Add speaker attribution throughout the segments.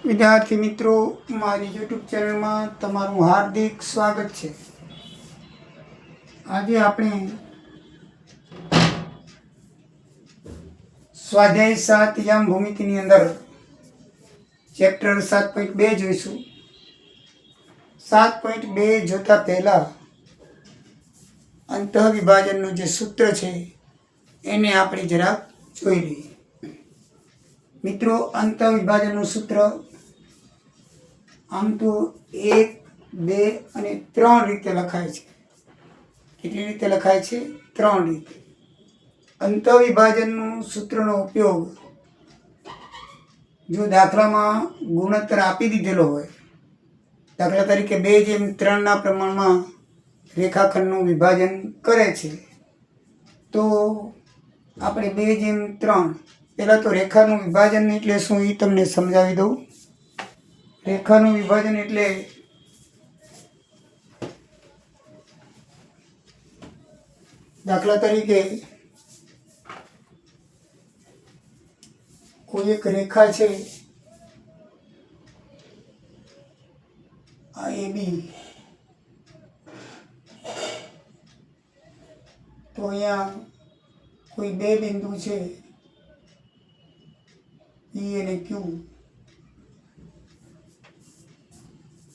Speaker 1: વિદ્યાર્થી મિત્રો, મારી યુટ્યુબ ચેનલમાં તમારું હાર્દિક સ્વાગત છે. આજે આપણે સ્વાધ્યાય 7 યામ ભૂમિતિની અંદર ચેપ્ટર 7.2 જોઈશું. 7.2 જોતા પહેલા અંતઃવિભાજનનું જે સૂત્ર છે એને આપણે જરાક જોઈ લઈએ. મિત્રો, અંતઃવિભાજનનું સૂત્ર આમ તો 1, 2 અને 3 રીતે લખાય છે. કેટલી રીતે લખાય છે? 3 રીતે. અંતઃવિભાજનનું સૂત્રનો ઉપયોગ જો દાખલામાં ગુણોત્તર આપી દીધેલો હોય, દાખલા તરીકે 2:3 પ્રમાણમાં રેખાખંડનું વિભાજન કરે છે, તો આપણે 2:3 પહેલાં તો રેખાનું વિભાજન એટલે શું એ તમને સમજાવી દઉં. રેખાનું વિભાજન એટલે દાખલા તરીકે કોઈ એક રેખા છે, આ AB, તો અહીંયા કોઈ બે બિંદુ છે P અને Q,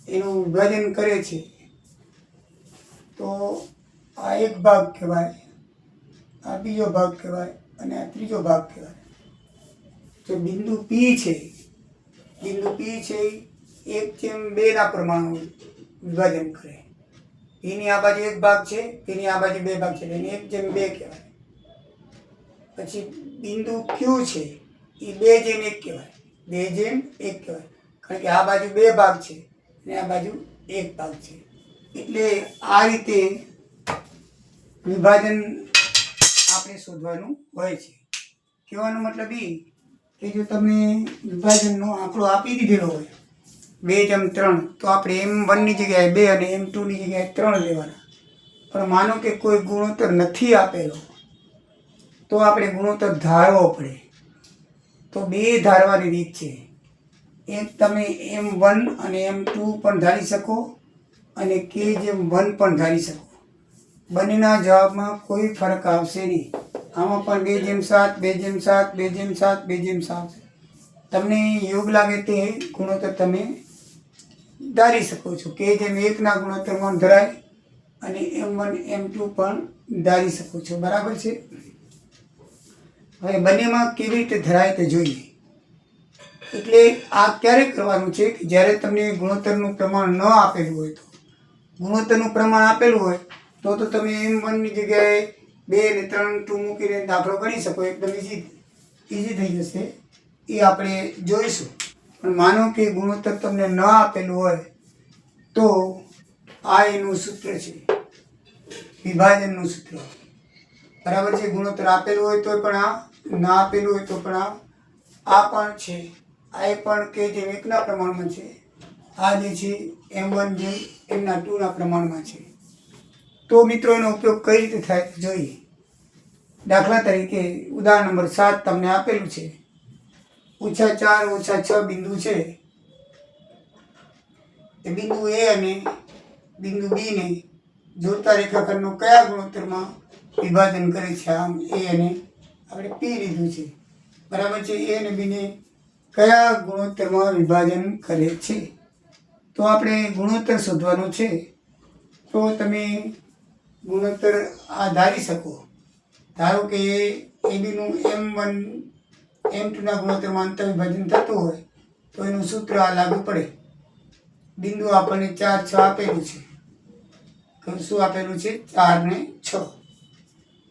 Speaker 1: એનું વિભાજન કરે છે. તો આ એક ભાગ કહેવાય, આ બીજો ભાગ કહેવાય અને આ ત્રીજો ભાગ કહેવાય. તો બિંદુ P છે, બિંદુ P છે 1:2 પ્રમાણમાં વિભાજન કરે. એની આ બાજુ એક ભાગ છે, એની આ બાજુ બે ભાગ છે, એને 1:2 કહેવાય. પછી બિંદુ Q છે, એ 2:1 કહેવાય, 2:1 કહેવાય, કારણ કે આ બાજુ બે ભાગ છે અને આ બાજુ એક ભાગ છે. એટલે આ રીતે વિભાજન આપણે શોધવાનું હોય છે. કહેવાનો મતલબ એ કે જો તમે વિભાજનનો આંકડો આપી દીધેલો હોય 2:3, તો આપણે M1ની જગ્યાએ 2 અને M2ની જગ્યાએ 3 લેવાના. પણ માનો કે કોઈ ગુણોત્તર નથી આપેલો, તો આપણે ગુણોત્તર ધારવો પડે. તો બે ધારવાની રીત છે. એક તમે M1 અને M2 પણ ધારી શકો અને K1 પણ ધારી શકો. બંનેના જવાબમાં કોઈ ફરક આવશે નહીં. આમાં પણ 2:7, 2:7, 2:7, 2:7. તમને યોગ લાગે તે ગુણોત્તર તમે ધારી શકો છો. K1ના ગુણોત્તરમાં ધરાય અને M1, M2 પણ ધારી શકો છો. બરાબર છે? હવે બંનેમાં કેવી રીતે ધરાય તે જોઈએ. એટલે આ ક્યારે કરવાનું છે કે જ્યારે તમને ગુણોત્તરનું પ્રમાણ ન આપેલું હોય. તો ગુણોત્તરનું પ્રમાણ આપેલું હોય તો તમે M1ની જગ્યાએ 2 અને 3, 2 મૂકીને દાખલો ગણી શકો. એકદમ ઇઝી થઈ જશે. એ આપણે જોઈશું. પણ માનો કે ગુણોત્તર તમને ન આપેલું હોય તો આ એનું સૂત્ર છે, વિભાજનનું સૂત્ર. બરાબર છે? ગુણોત્તર આપેલું હોય તો પણ આ, ના આપેલું હોય તો પણ આ પણ છે. આ એ પણ K1ના પ્રમાણમાં છે. આ જે છે M1:2ના પ્રમાણમાં છે. તો મિત્રો, એનો ઉપયોગ કઈ રીતે થાય જોઈએ. દાખલા તરીકે ઉદાહરણ નંબર 7 તમને આપેલું છે. -4, -6 બિંદુ છે. એ બિંદુ A અને બિંદુ B ને જોડતા રેખાખંડનો કયા ગુણોત્તરમાં વિભાજન કરે છે? આમ A અને આપણે P લીધું છે. બરાબર છે? A અને B ને કયા ગુણોત્તરમાં વિભાજન કરે છે? તો આપણે ગુણોત્તર શોધવાનો છે. તો તમે ગુણોત્તર આ ધારી શકો. ધારો કે ABનું M1, M2ના ગુણોત્તરમાં અંતઃવિભાજન થતું હોય તો એનું સૂત્ર આ લાગુ પડે. બિંદુ આપણને 4, 6 આપેલું છે. શું આપેલું છે? 4 અને 6.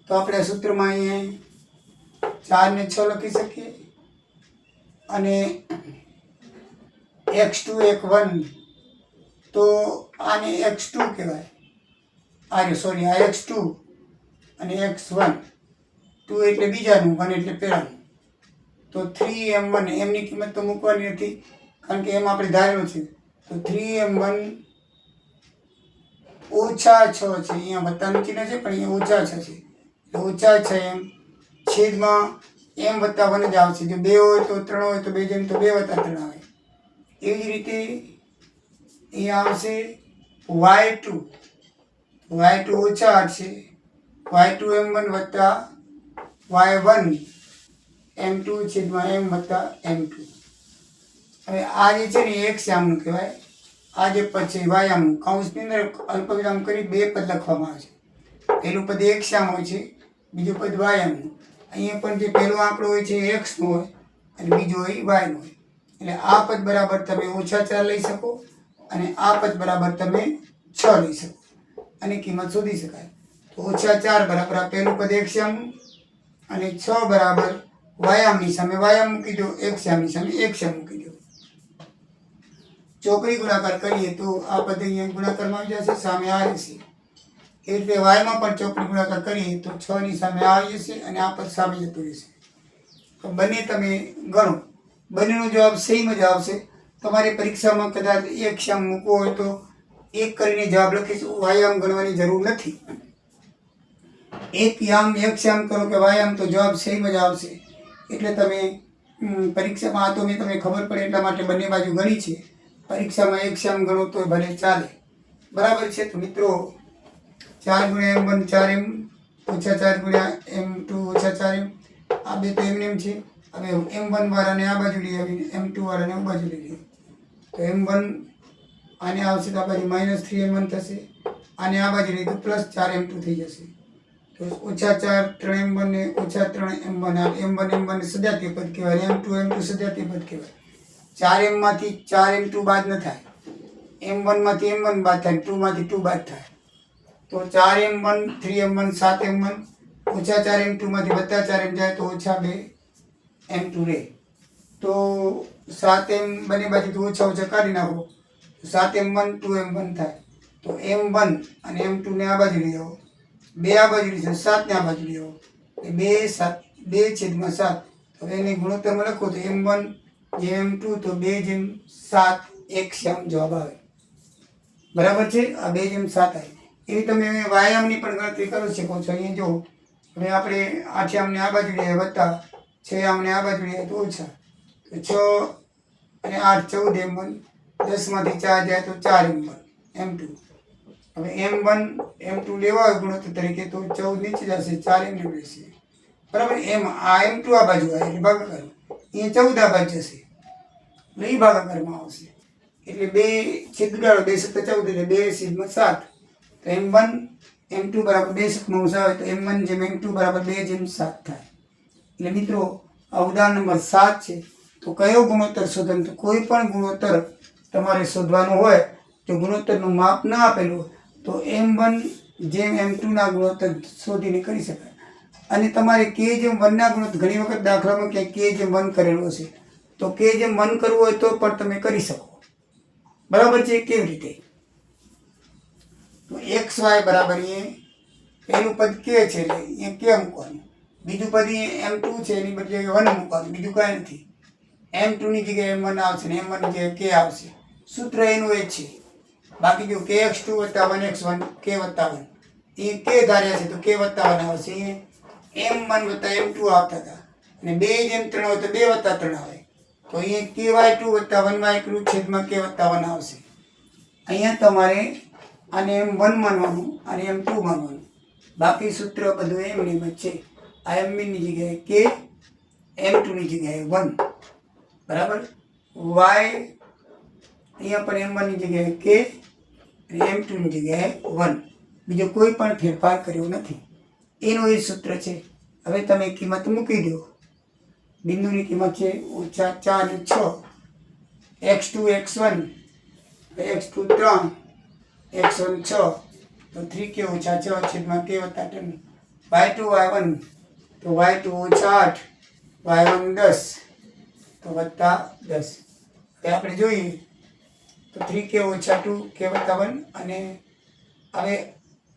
Speaker 1: તો આપણે આ સૂત્રમાં અહીંયા 4 અને 6 લખી શકીએ. અને x2, x1, તો આને x2 કહેવાય. આ x2 અને x1. 2 એટલે બીજાનું, 1 એટલે પહેલાનું. તો 3M1, એમની કિંમત તો મૂકવાની નથી કારણ કે એમ આપણે ધારેલો છે. તો 3M1 -6 છે. અહીંયા વત્તાનું ચિહ્ન છે, પણ અહીંયા -6 છે. -6M છેદમાં M+1 જ આવશે. જો 2 હોય તો 3 હોય તો 2 + 2 = 3 આવે. એવી જ રીતે અહીંયા આવશે y2 ઓછા 8 છે y2 m1 વત્તા y1 m2 છેદમાં m વત્તા m2. હવે આ જે છે ને એક શ્યામનું કહેવાય, આ જે પદ છે વાયામનું. કૌંસની અંદર અલ્પવિરામ કરી બે પદ લખવામાં આવે છે. પહેલું પદ એક શ્યામ હોય છે, બીજું પદ વાયામનું. અહીંયા પણ જે પહેલો આંકડો હોય છે એ x નો હોય અને બીજો હોય y નો હોય. એટલે આ પદ બરાબર તમે -4 લઈ શકો અને આ પદ બરાબર તમે 6 લઈ શકો અને કિંમત શોધી શકાય. તો -4 બરાબર આ પહેલું પદ એક શ્યામનું અને 6 બરાબર વાયામની સામે વાયામ મૂકી દો, એક શ્યામની સામે એક શ્યામ મૂકી દો. ચોકડી ગુણાકાર કરીએ તો આ પદ અહીંયા ગુણાકારમાં આવી જશે, સામે આ રહેશે. એ રીતે વાયમાં પણ ચોકડી ગુણાકાર કરીએ તો 6 ની સામે આવી જશે અને આ પદ સામે જતું રહેશે. તો બંને તમે ગણો, બંનેનો જવાબ સેમ જ આવશે. તમારે પરીક્ષામાં કદાચ એક શ્યામ મૂકવો હોય તો એક કરીને જવાબ લખીશું, વાયામ ગણવાની જરૂર નથી. એક શ્યામ કરો કે વાયામ તો જવાબ સેમ જ આવશે. એટલે તમે પરીક્ષામાં આ તો મેં તમને ખબર પડે એટલા માટે બંને બાજુ ગણી છે. પરીક્ષામાં એક શ્યામ ગણો તો ભલે ચાલે, બરાબર છે. તો મિત્રો 4 × m1 4m ઓછા 4 × m2 ઓછા 4m, આ બે તો એમને એમ છે. હવે m1 વાળાને આ બાજુ લઈ આવીને m2 વાળાને આ બાજુ લઈ લઈએ તો m1 આને આવશે તો આ બાજુ -3m1 થશે, આને આ બાજુ લઈએ તો +4m2 થઈ જશે. તો -4 3m1 ને -3m1 m1 સજાતીય પદ કહેવાય, m2 સજાતીય પદ કહેવાય. 4m માંથી 4m2 બાદ ન થાય, m1 માંથી m1 બાદ થાય, 2 માંથી 2 બાદ થાય. તો 4m1 3m1 7m1 -4m2 માંથી +4m જાય તો -2m2 રહે. તો 7m બંને બાજુ ઓછા કાઢી નાખો, 7m1 2m1 થાય. તો m1 અને m2 ને આ બાજુ લઈ આવો, 2 આ બાજુ લઈ 7 ને આ બાજુ લઈ આવો, 2/7. તો એને ગુણોત્તરમાં લખો તો m1 m2 તો 2/7 એક શ્યામ જવાબ આવે. બરાબર છે, આ 2/7 આવે. એવી તમે વાયામની પણ ગણતરી કરી શકો છો. અહીંયા જો હવે આપણે 8 આમને આ બાજુ લઈએ વત્તા 6 આમને આ બાજુ લઈએ તો ઓછા, તો 6 અને 8 14m1, 10 માંથી 4 જાય તો 4m1 m2. હવે m1 m2 લેવા હોય ગુણોત્તર તરીકે તો 14 નીચે જશે, 4m રહેશે. બરાબર, આ m2 આ બાજુ આવે એટલે ભાગાકાર, અહીંયા 14 આ બાજુ જશે એટલે એ ભાગાકારમાં આવશે. એટલે 2 છેદ ઉડાડો, 2 × 7 = 14 એટલે 2/7. તો m1 m2 બરાબર 2/7 આવે તો m1 જેમ m2 બરાબર 2/7 થાય. એટલે મિત્રો આ ઉદાહરણ નંબર 7 છે. તો કયો ગુણોત્તર શોધવાનો? તો કોઈ પણ ગુણોત્તર તમારે શોધવાનો હોય જો ગુણોત્તરનું માપ ન આપેલું તો m1 જેમ m2 ના ગુણોત્તર શોધીને કરી શકાય. અને તમારે k જેમ 1 ના ગુણોત્તર, ઘણી વખત દાખલામાં ક્યાંક k જેમ 1 કરેલું હશે તો k જેમ 1 કરવું હોય તો પણ તમે કરી શકો. બરાબર છે. કેવી રીતે? તો xy બરાબર પહેલું પદ k છે એટલે અહીંયા k મૂકવાનું, બીજું પદ m2 છે એની બદલે 1 મૂકવાનું, બીજું કાંઈ નથી. m2 ની જગ્યાએ m1 આવશે ને m1 ની જગ્યાએ k આવશે. સૂત્ર એનું એ છે. બાકી જો kx2 + 1x1 k + 1 એ k ધાર્યા છે તો k + 1 આવશે. m1 + m2 આવતા હતા અને 2/3 હોય તો 2 + 3 આવે તો અહીંયા ky2 + 1y2 છેદમાં k + 1 આવશે. અહીંયા તમારે આને m1 માનવાનું અને m2 માનવાનું, બાકી સૂત્ર બધું એમની વચ્ચે. આ m ની જગ્યાએ k, m2 ની જગ્યાએ 1. બરાબર. y અહીંયા પણ m1 ની જગ્યાએ k અને m2 ની જગ્યાએ 1. બીજો કોઈ પણ ફેરફાર કર્યો નથી. એનું એ સૂત્ર છે. હવે તમે કિંમત મૂકી દો. બિંદુની કિંમત છે -4 અને 6, x2 x1 x2 3 x1 6 તો 3k - 6 છેદમાં k + 3, y2 y1 તો y2 -8 y1 10 તો +10. હવે આપણે જોઈએ તો 3k - 2 k + 1 અને હવે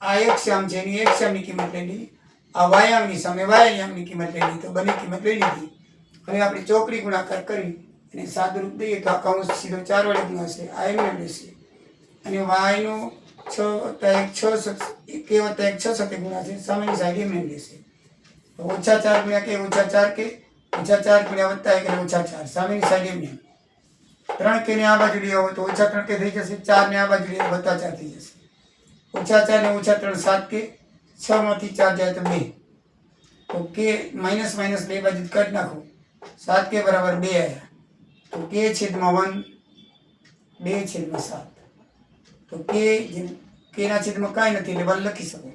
Speaker 1: આ એક શ્યામ છે એની એક શ્યામની કિંમત લઈ લીધી, આ વાયામની સામે વાયામની કિંમત લઈ લીધી તો બંને કિંમત લઈ લીધી. હવે આપણે ચોકડી ગુણાકાર કરી અને સાદુરૂપ દઈએ તો આ કૌંસ સીધો 4 વડે ગુણાશે, આ એમને રહેશે અને વાયનો 6 + 1 6 k + 1 6 સાથે ગુણાશે, સામેની સાઈડ એમને રહેશે. તો -4 × k -4k -4 × +1 એટલે -4 સામેની સાઈડ એમને. 3 કે ને આ બાજુ લઈ આવો તો ઓછા 3 કે થઈ જશે, 4 ને આ બાજુ લઈ આવો વત્તા 4 થઈ જશે. ઓછા 4 ને ઓછા 3 7 કે, 6 માંથી 4 જાય તો 2, તો કે માઇનસ માઇનસ 2 બાજુ કાઢી નાખો, 7 કે બરાબર 2 આવ્યા, તો કે છેદમાં 1 2/7, તો કે ના છેદમાં કાંઈ નથી એટલે 1 લખી શકો,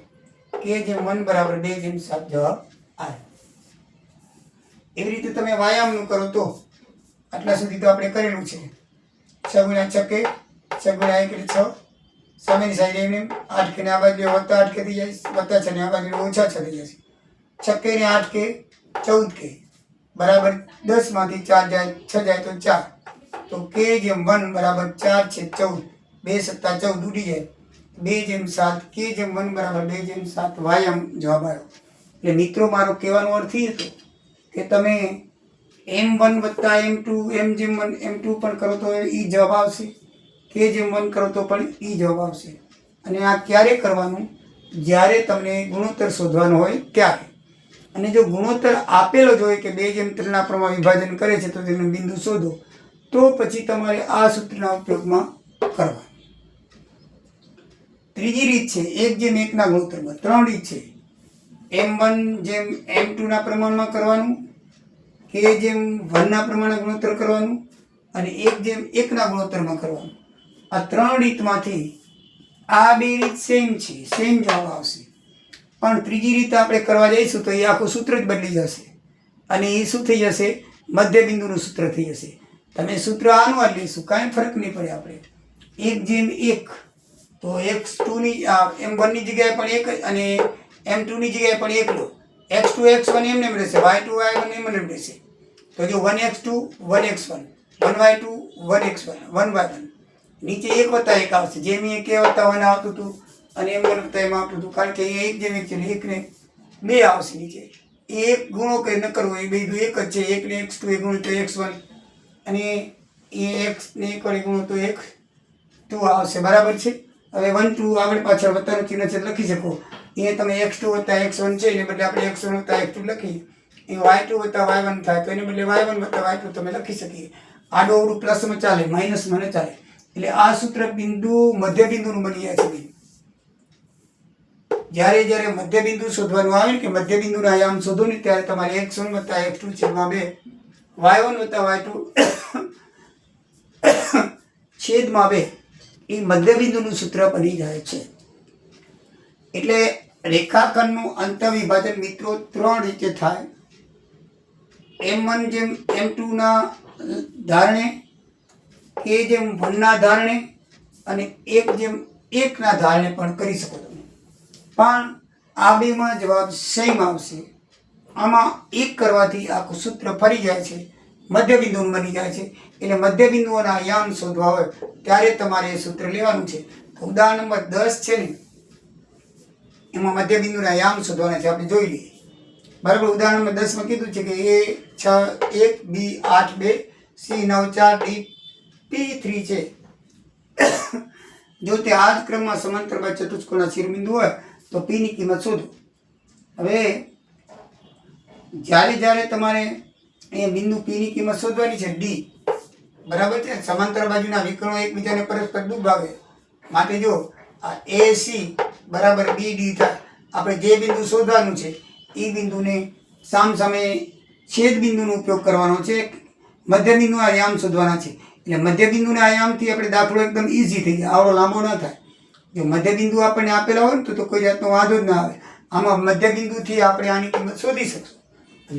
Speaker 1: કે જેમ 1 બરાબર 2/7 જવાબ આવે. એવી રીતે તમે વ્યાયામનું કરો તો આટલા સુધી તો આપણે કરેલું છે. 6 ગુણ્યા 6 કે, 6 ગુણ્યા 1 એટલે 6, સામેની સાઈડ એમને 8 કે ને આ બાજુ વત્તા 8 કે થઈ જાય, વત્તા 6 ને આ બાજુ ઓછા 6 થઈ જશે. 6 કે ને 8 કે 14 કે બરાબર 10 માંથી 4 જાય 6 જાય તો 4, તો કે જેમ 1 બરાબર 4/14, 2 + 14 ઉડી જાય, 2/7, કે જેમ 1 બરાબર 2/7 વ્યાયામ જવાબ આવ્યો. એટલે મિત્રો મારો કહેવાનો અર્થ એ હતો કે તમે M1 વત્તા M2 M જેમ 1 M2 પણ કરો તો એ જવાબ આવશે, કે જેમ 1 કરો તો પણ એ જવાબ આવશે. અને આ ક્યારે કરવાનું? જ્યારે તમને ગુણોત્તર શોધવાનો હોય ત્યારે. અને જો ગુણોત્તર આપેલો જ હોય કે 2/3 પ્રમાણે વિભાજન કરે છે તો તેનું બિંદુ શોધો, તો પછી તમારે આ સૂત્રના ઉપયોગમાં કરવા. ત્રીજી રીત છે 1/1 ના ગુણોત્તરમાં. 3 રીત છે. M1 જેમ M2 ના પ્રમાણમાં કરવાનું, કે જેમ 1 ના પ્રમાણે ગુણોત્તર કરવાનું, અને 1/1 ના ગુણોત્તરમાં કરવાનું. આ 3 રીતમાંથી આ 2 રીત સેમ છે, સેમ જવાબ આવશે. પણ ત્રીજી રીત આપણે કરવા જઈશું તો એ આખું સૂત્ર જ બદલી જશે, અને એ શું થઈ જશે? મધ્યબિંદુનું સૂત્ર થઈ જશે. તમે સૂત્ર આનું જ લઈશું, કાંઈ ફરક નહીં પડે. આપણે 1/1 તો x2 ની M1 ની જગ્યાએ પણ 1 અને M2 ની જગ્યાએ પણ 1 લો, x2 x1 એમને એમ રહેશે, y2 y1 એમને એમ રહેશે. તો જો 1x2 1x1, 1y2 1x1 1y1, નીચે 1 વત્તા 1 આવશે, જેમ એ k વત્તા 1 આવતું હતું અને M1 વત્તા એમ આવતું હતું, કારણ કે એ 1/1 છે, 1 ને 2 આવશે નીચે. એ 1 ગુણો કે ન કરવો, એ બધું એક જ છે. 1 ને x2 એ ગુણો તો x1, અને એ x ને 1 વડે ગુણો તો x2 આવશે, બરાબર છે. હવે 1 2 આગળ પાછળ વત્તાનું ચિહ્ન છે લખી શકો. એ તમે x2 વત્તા x1 છે એને બદલે આપણે x1 વત્તા x2 લખીએ, એ y2 વત્તા y1 થાય તો એને બદલે y1 વત્તા y2 તમે લખી શકીએ. આડો અવળું પ્લસમાં ચાલે, માઇનસમાં ન ચાલે. એટલે આ સૂત્ર બિંદુ મધ્યબિંદુનું બની જાય છે. જ્યારે મધ્યબિંદુ શોધવાનું આવે કે મધ્યબિંદુના આયામ શોધો ને, ત્યારે તમારે x1 વત્તા x2 છેદમાં 2, y1 વત્તા y2 છેદમાં 2 એ મધ્યબિંદુનું સૂત્ર બની જાય છે. એટલે રેખાખંડનું અંતઃવિભાજન મિત્રો 3 રીતે થાય. M1 જેમ M2 ના ધારણે, કે જેમ 1 ના ધારણે, અને 1/1 ના ધારણે પણ કરી શકો તમે. પણ આ બેમાં જવાબ સેમ આવશે. આમાં એક કરવાથી આખું સૂત્ર ફરી જાય છે, મધ્યબિંદુનું બની જાય છે. એટલે મધ્યબિંદુઓના આયામ શોધવા હોય ત્યારે તમારે એ સૂત્ર લેવાનું છે. તો ઉદાહરણ નંબર 10 છે ને, એમાં મધ્યબિંદુના આયામ શોધવાના છે, આપણે જોઈ લઈએ. બરાબર, ઉદાહરણ નંબર 10 માં કીધું છે કે A 6 1 B 8 2 C 9 4 D P 3 છે. જો તે આ જ ક્રમમાં સમાંતર બાજુ ચતુષ્કોણના શિરોબિંદુ હોય તો P ની કિંમત શોધો. હવે જ્યારે તમારે અહીંયા બિંદુ P ની કિંમત શોધવાની છે D, બરાબર છે. સમાંતર બાજુના વિકર્ણો એકબીજાને પરસ્પર દુભાગે માટે જો આ AC બરાબર BD થાય. આપણે જે બિંદુ શોધવાનું છે એ બિંદુને સામસામે છેદ બિંદુનો ઉપયોગ કરવાનો છે, મધ્યબિંદુના આયામ શોધવાના છે. એટલે મધ્યબિંદુના આયામથી આપણે દાખલો એકદમ ઈઝી થઈ જાય, આવડો લાંબો ના થાય. જો મધ્યબિંદુ આપણને આપેલા હોય ને તો કોઈ જાતનો વાંધો જ ના આવે. આમાં મધ્યબિંદુથી આપણે આની કિંમત શોધી શકશું.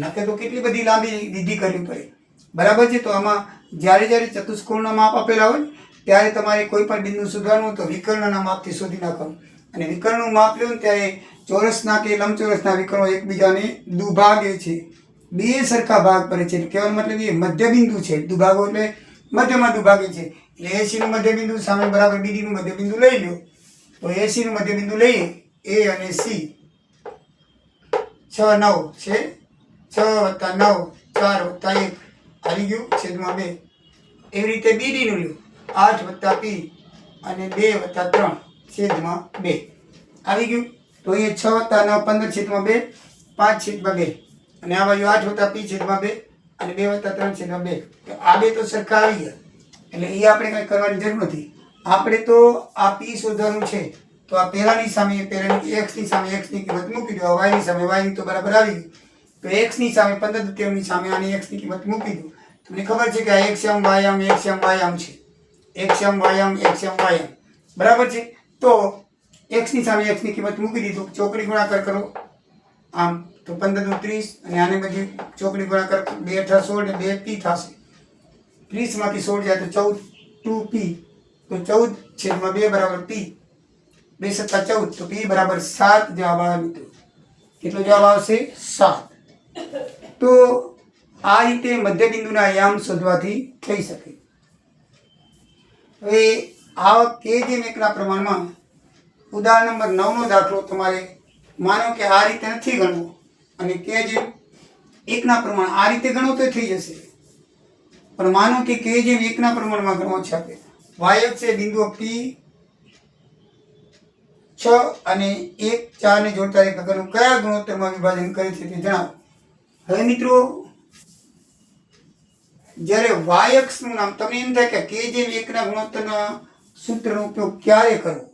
Speaker 1: નકે તો કેટલી બધી લાંબી વિધિ કરવી પડે, બરાબર છે. તો આમાં જ્યારે ચતુષ્કોણના માપ આપેલા હોય ત્યારે તમારે કોઈ પણ બિંદુ શોધવાનું હોય તો વિકર્ણના માપથી શોધી નાખવાનું. અને વિકર્ણનું માપ લેવું ત્યારે ચોરસના કે લંબચોરસના વિકર્ણો એકબીજાને દુભાગે છે, બે સરખા ભાગ પડે છે. કહેવાનો મતલબ એ મધ્યબિંદુ છે, દુભાગો એટલે મધ્યમાં દુભાગે છે. એટલે AC નું મધ્યબિંદુ સામે બરાબર BD નું મધ્યબિંદુ લઈ લો. તો AC નું મધ્યબિંદુ લઈએ, A અને C 6 9 છે, 6 + 9 4 + 1 આવી ગયું છેદમાં 2. એવી રીતે BD નું લ્યો, 8 + P અને 2 + 3 છેદમાં 2 આવી ગયું. તો અહીંયા 6 + 9 15 છેદમાં 2, 5 છેદમાં 2, અને આ બાજુ 8 + P છેદમાં 2 અને 2 + 3 છેદમાં 2. આ બે તો સરખા આવી ગયા. એટલે એ આપણે કંઈ કરવાની જરૂર નથી. આપણે તો આ પી શોધવાનું છે, તો આ પહેલાની સામે એક્સની સામે એક્સની કિંમત મૂકી દો, વાયની સામે વાયની તો બરાબર આવી ગઈ. તો એક્સની સામે 15 ની સામે આની એક્સની કિંમત મૂકી દો. તમને ખબર છે કે આ એક્સએમ વાયમ એક્સએમ વાયમ છે, એક્સએમ વાયમ એક્સએમ વાયમ બરાબર છે. તો એક્સની સામે એક્સની કિંમત મૂકી દીધું, ચોકડી ગુણાકાર કરો આમ, તો 15 દુ 30 અને આને બધી ચોકડી ગુણાકાર 2 × 8 16 ને 2 પી થશે. 30 માંથી 16 જાય તો 14 2 પી, તો 14/2 બરાબર પી, 2 × 7 14, તો પી બરાબર 7 જવાબ આવે મિત્રો. કેટલો જવાબ આવશે? 7. તો આ રીતે મધ્યબિંદુના યામ શોધવાથી થઈ શકે. હવે આ કે જેમ એકના પ્રમાણમાં ઉદાહરણ નંબર 9 નો દાખલો તમારે માનો કે આ રીતે નથી ગણવો અને કે જેમ એકના પ્રમાણ આ રીતે ગણો તો થઈ જશે, પણ માનો કે જેમ એકના પ્રમાણમાં ગણવો છે. આપણે y અક્ષ એ બિંદુઓ P 6 અને 1 4 ને જોડતા રેખાખંડનું કયા ગુણોત્તરમાં વિભાજન કરે છે તે જણાવો. હવે મિત્રો જ્યારે y અક્ષનું નામ તમને એમ થાય કે જેમ એકના ગુણોત્તરના સૂત્રનો ઉપયોગ ક્યારે કરવો,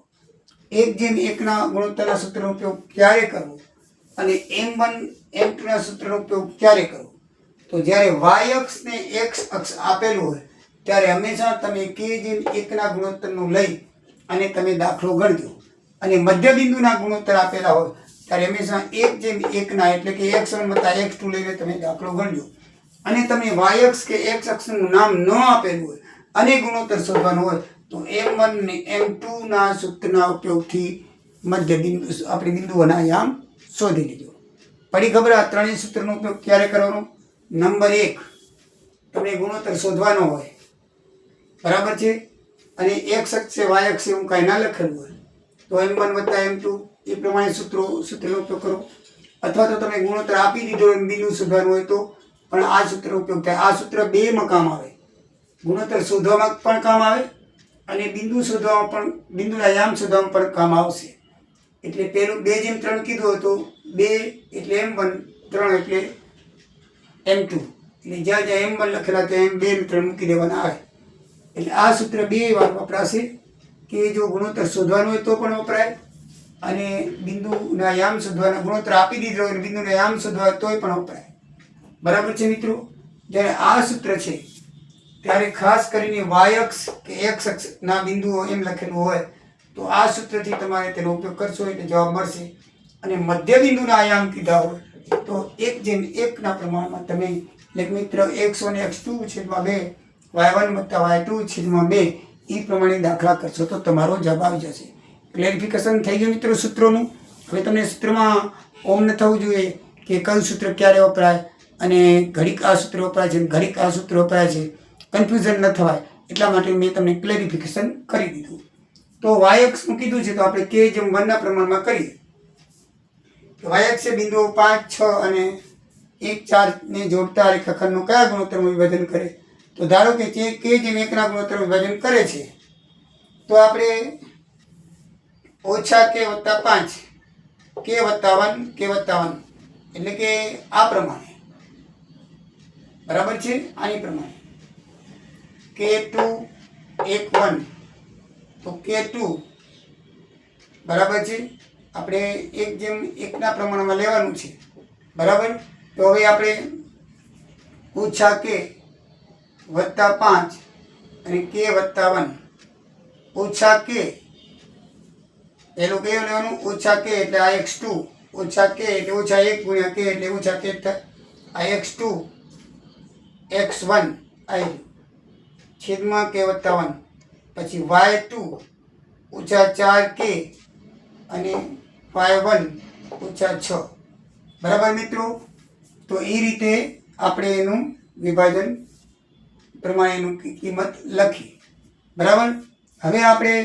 Speaker 1: 1:1 ના ગુણોત્તરના સૂત્રનો ઉપયોગ ક્યારે કરવો અને m1 m2 ના સૂત્રનો ઉપયોગ ક્યારે કરવો. તો જ્યારે y અક્ષ ને x અક્ષ આપેલું હોય ત્યારે હંમેશા તમે k/1 ના ગુણોત્તરનું લઈ અને તમે દાખલો ગણજો, અને મધ્યબિંદુના ગુણોત્તર આપેલા હોય ત્યારે હંમેશા 1:1 ના એટલે કે x1 + x2 લઈને તમે દાખલો ગણજો. અને તમે y અક્ષ કે x અક્ષનું નામ ન આપેલું હોય અને ગુણોત્તર શોધવાનો હોય તો m1 ને m2 ના સૂત્રના ઉપયોગથી મધ્યબિંદુ આપણે બિંદુઓના યામ શોધી લીધો. પડી ખબર? આ ત્રણેય સૂત્રનો ઉપયોગ ક્યારે કરવાનો? નંબર 1 તમને ગુણોત્તર શોધવાનો હોય બરાબર છે, અને x અક્ષ છે y અક્ષ એવું કાંઈ ના લખેલું હોય તો m1 + m2 એ પ્રમાણે સૂત્રનો ઉપયોગ કરો. અથવા તો તમે ગુણોત્તર આપી દીધો એમ બિંદુ શોધવાનું હોય તો પણ આ સૂત્રનો ઉપયોગ થાય. આ સૂત્ર બેમાં કામ આવે, ગુણોત્તર શોધવામાં પણ કામ આવે અને બિંદુ શોધવામાં પણ, બિંદુના યામ શોધવામાં પણ કામ આવશે. એટલે પેલું 2:3 કીધું હતું, 2 એટલે m1, 3 એટલે m2, એટલે જ્યાં જ્યાં m1 લખેલા ત્યાં 2 3 મૂકી દેવાના આવે. એટલે આ સૂત્ર 2 વાર વપરાશે, કે જો ગુણોત્તર શોધવાનું હોય તો પણ વપરાય અને બિંદુના યામ શોધવાના, ગુણોત્તર આપી દીધો હોય અને બિંદુના યામ શોધવા તોય પણ વપરાય. બરાબર છે મિત્રો? જ્યારે આ સૂત્ર છે ત્યારે ખાસ કરીને y અક્ષ કે x અક્ષના બિંદુઓ એમ લખેલું હોય તો આ સૂત્રથી તમારે તેનો ઉપયોગ કરશો એટલે જવાબ મળશે. અને મધ્યબિંદુના યામ કીધા હોય તો 1:1 ના પ્રમાણમાં તમે એટલે કે મિત્ર x1 x2/2 y1 + y2/2 એ પ્રમાણે દાખલા કરશો તો તમારો જવાબ આવી જશે. ક્લેરિફિકેશન થઈ ગયું મિત્રો સૂત્રોનું? હવે તમને સૂત્રમાં ઓમ ન થવું જોઈએ કે કયું સૂત્ર ક્યારે વપરાય અને ઘડીક આ સૂત્ર વપરાય છે ઘડીક આ સૂત્ર વપરાય છે, કન્ફ્યુઝન ન થવાય એટલા માટે મેં તમને ક્લેરિફિકેશન કરી દીધું. તો y અક્ષનું કીધું છે તો આપણે k/1 ના પ્રમાણમાં કરીએ. y અક્ષે બિંદુઓ 5 6 અને 1 4 ને જોડતા રેખાખંડનું કયા ગુણોત્તરમાં વિભાજન કરે? તો ધારો કે k/1 ના ગુણોત્તરમાં વિભાજન કરે છે તો આપણે -k + 5 k+1 k+1 એટલે કે આ પ્રમાણે બરાબર છે, આની પ્રમાણે k2 1 1 તો k2 બરાબર છે, આપણે 1:1 ના પ્રમાણમાં લેવાનું છે બરાબર. તો હવે આપણે -k + 5 અને k+1 -k પેલું કયું લેવાનું? -k એટલે આ x2, -k એટલે -1 × k એટલે -k થાય, આ x2 x1 આવી છેદમાં k+1, પછી y2 -4k અને y1 -6 બરાબર મિત્રો. તો એ રીતે આપણે એનું વિભાજન પ્રમાણે એનું કિંમત લખી બરાબર. હવે આપણે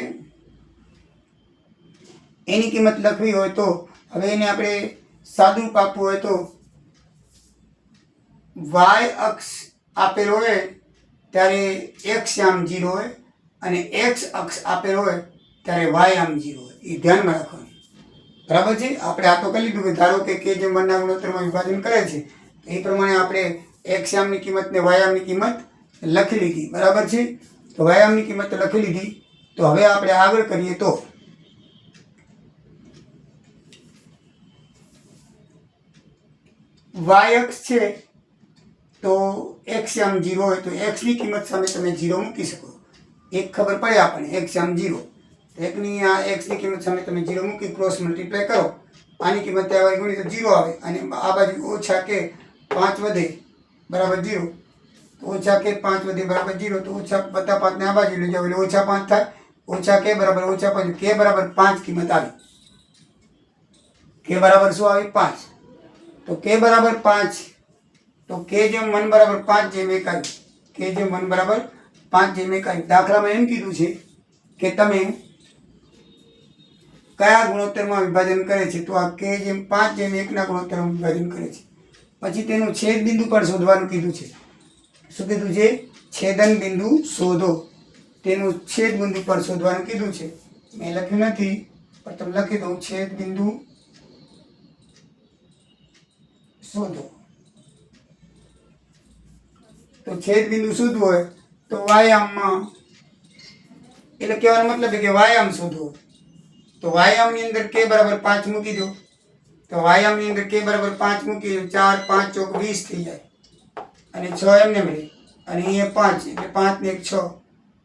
Speaker 1: એની કિંમત લખવી હોય તો હવે એને આપણે સાદુરૂપ આપવું હોય તો y અક્ષ આપેલ હોય ત્યારે x યામ 0 હોય અને x અક્ષ આપેલ હોય ત્યારે y યામ 0 હોય, એ ધ્યાનમાં રાખવાનું બરાબર છે. આપણે આ તો કરી લીધું કે ધારો કે k/1 ના ગુણોત્તરમાં વિભાજન કરે છે તો એ પ્રમાણે આપણે x યામની કિંમત ને y યામની કિંમત લખી લીધી બરાબર છે. તો વાયામની કિંમત લખી લીધી. તો હવે આપણે આગળ કરીએ તો વાય અક્ષ છે તો એક્સ આમ 0 હોય તો એક્સની કિંમત સામે તમે 0 મૂકી શકો. એક ખબર પડે આપણને એક્સ આમ 0, એકની આ એક્સની કિંમત સામે તમે 0 મૂકી ક્રોસ મલ્ટીપ્લાય કરો. આની કિંમત ત્યાં વાળી ગુણી તો 0 આવે અને આ બાજુ ઓછા કે 5 વધે બરાબર 0, તો ઓછા કે 5 વધે બરાબર 0, તો ઓછા વત્તા 5 ને આ બાજુ લઈ જાઓ એટલે ઓછા 5 થાય. ઓછા કે બરાબર ઓછા 5, કે બરાબર 5 કિંમત આવી. કે બરાબર શું આવી? 5. તો કે બરાબર 5, તો કે જેમ 1 બરાબર 5 જેમ 1 આવી. કે જેમ 1 બરાબર 5 જેમ 1 આવી. દાખલામાં એમ કીધું છે કે તમે કયા ગુણોત્તરમાં વિભાજન કરે છે? તો આ કે જેમ 5 જેમ 1 ગુણોત્તરમાં વિભાજન કરે છે. પછી તેનું છેદ બિંદુ પણ શોધવાનું કીધું છે. શું કીધું છે? છેદન બિંદુ શોધો. તેનું છેદ બિંદુ પણ શોધવાનું કીધું છે. મેં લખ્યું નથી પણ તમે લખી દો, છેદ બિંદુ શોધો. તો છેદ બિંદુ શોધવું હોય તો વાયામમાં, એટલે કહેવાનો મતલબ કે વાયામ શોધવો. તો વાયામની અંદર કે બરાબર 5 મૂકી દો. તો વાયામની અંદર કે બરાબર 5 મૂકી 4 5 ચોક 20 થઈ જાય અને 6 એમને મળે અને અહીંયા 5 એટલે 5 ને 1 6,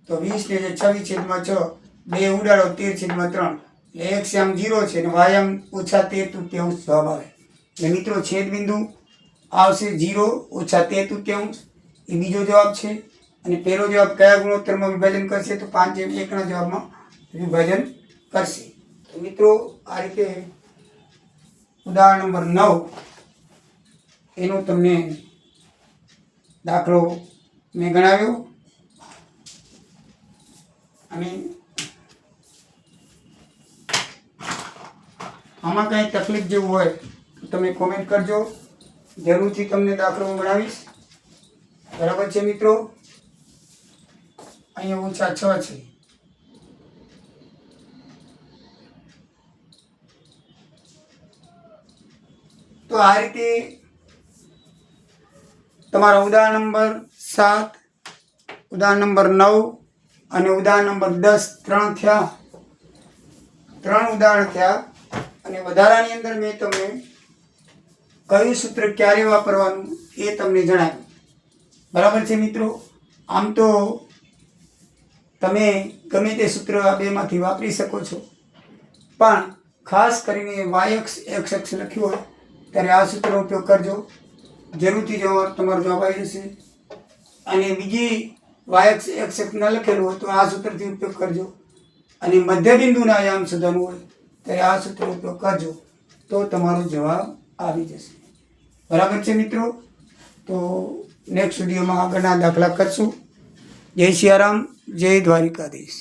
Speaker 1: તો 20 ને 26/6, 2 ઉડાડો 13/3, એટલે એક્સ આમ 0 છે અને વાયામ -13/3 જવાબ આવે. એટલે મિત્રો છેદ બિંદુ આવશે 0 -13/3, એ બીજો જવાબ છે. અને પહેલો જવાબ કયા ગુણોત્તરમાં વિભાજન કરશે? તો 5:1 જવાબમાં વિભાજન કરશે. તો મિત્રો આ રીતે ઉદાહરણ નંબર 9 એનો તમને દાખલો મેં ગણાવ્યો. અને આમાં કંઈ તકલીફ જેવું હોય તો તમે કોમેન્ટ કરજો, જરૂરથી તમને દાખલો હું ગણાવીશ. બરાબર છે મિત્રો? અહીંયા -6 છે. તો આ રીતે તમારા ઉદાહરણ નંબર 7, ઉદાહરણ નંબર 9 અને ઉદાહરણ નંબર 10 3 થયા. 3 ઉદાહરણ થયા. અને વધારાની અંદર મેં તમને કયું સૂત્ર ક્યારે વાપરવાનું એ તમને જણાવ્યું. બરાબર છે મિત્રો? આમ તો તમે ગમે તે સૂત્ર આ બેમાંથી વાપરી શકો છો, પણ ખાસ કરીને વાય અક્ષ એક્સ અક્ષ લખ્યું હોય ત્યારે આ સૂત્રનો ઉપયોગ કરજો. જરૂરથી તમારો જવાબ આવી જશે. અને બીજી વાય અક્ષ એક્સ અક્ષ ન લખેલું હોય તો આ સૂત્રથી ઉપયોગ કરજો. અને મધ્યબિંદુના આયામ શોધવાનું હોય ત્યારે આ સૂત્રનો ઉપયોગ કરજો, તો તમારો જવાબ આવી જશે. બરાબર છે મિત્રો? તો નેક્સ્ટ વિડીયોમાં આગળના દાખલા કરશું. જય સિયારામ, જય દ્વારિકાધીશ.